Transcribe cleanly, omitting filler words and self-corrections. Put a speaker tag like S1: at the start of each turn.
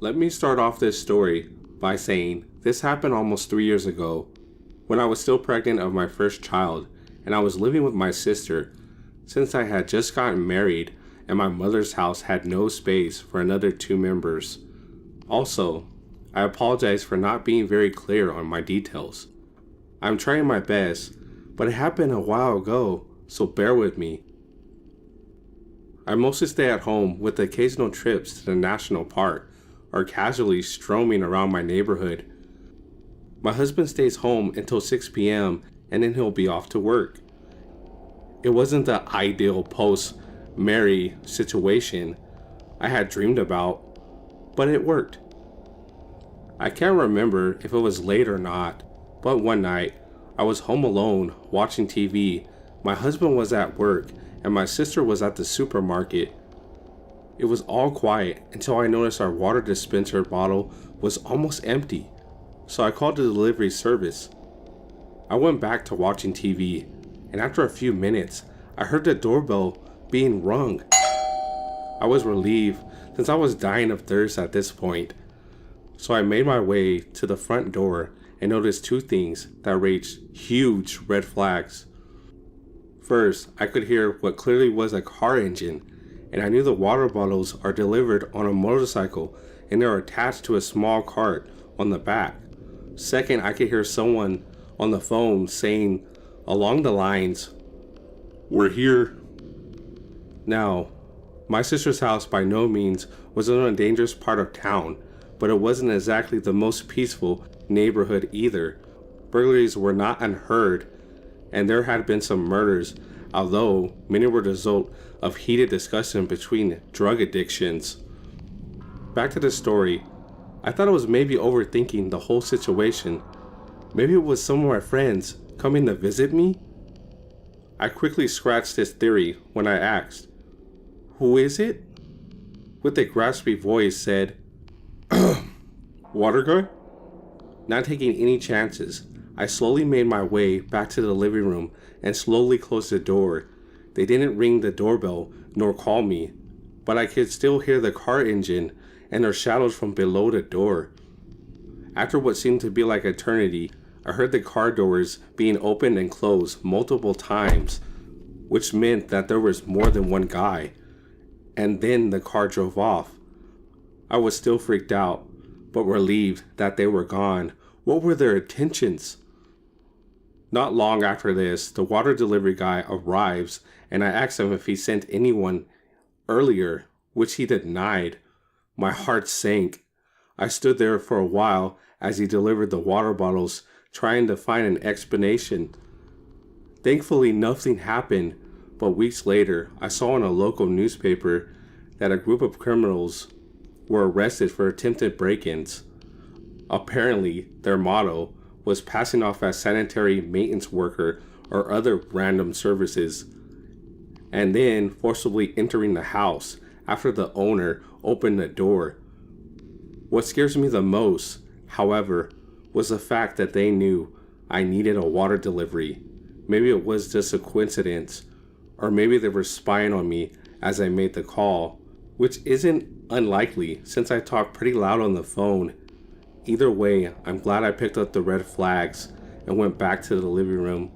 S1: Let me start off this story by saying this happened almost 3 years ago when I was still pregnant of my first child and I was living with my sister since I had just gotten married and my mother's house had no space for another 2 members. Also, I apologize for not being very clear on my details. I'm trying my best, but it happened a while ago, so bear with me. I mostly stay at home with occasional trips to the national park or casually strolling around my neighborhood. My husband stays home until 6 p.m. and then he'll be off to work. It wasn't the ideal post-marry situation I had dreamed about, but it worked. I can't remember if it was late or not, but one night I was home alone watching TV. My husband was at work and my sister was at the supermarket. It was all quiet until I noticed our water dispenser bottle was almost empty, so I called the delivery service. I went back to watching TV, and after a few minutes, I heard the doorbell being rung. I was relieved since I was dying of thirst at this point, so I made my way to the front door and noticed 2 things that raised huge red flags. First, I could hear what clearly was a car engine, and I knew the water bottles are delivered on a motorcycle and they're attached to a small cart on the back. Second, I could hear someone on the phone saying along the lines, "We're here." Now, my sister's house by no means was in a dangerous part of town, but it wasn't exactly the most peaceful neighborhood either. Burglaries were not unheard, and there had been some murders, although many were the result of heated discussion between drug addictions. Back to the story, I thought I was maybe overthinking the whole situation. Maybe it was some of my friends coming to visit me? I quickly scratched this theory when I asked, "Who is it?" With a graspy voice said, "Water guy?" Not taking any chances, I slowly made my way back to the living room and slowly closed the door. They didn't ring the doorbell nor call me, but I could still hear the car engine and their shadows from below the door. After what seemed to be like eternity, I heard the car doors being opened and closed multiple times, which meant that there was more than one guy. And then the car drove off. I was still freaked out, but relieved that they were gone. What were their intentions? Not long after this, the water delivery guy arrives and I asked him if he sent anyone earlier, which he denied. My heart sank. I stood there for a while as he delivered the water bottles, trying to find an explanation. Thankfully, nothing happened, but weeks later, I saw in a local newspaper that a group of criminals were arrested for attempted break-ins. Apparently, their motto was passing off as sanitary maintenance worker or other random services, and then forcibly entering the house after the owner opened the door. What scares me the most, however, was the fact that they knew I needed a water delivery. Maybe it was just a coincidence, or maybe they were spying on me as I made the call, which isn't unlikely since I talked pretty loud on the phone. Either way, I'm glad I picked up the red flags and went back to the living room.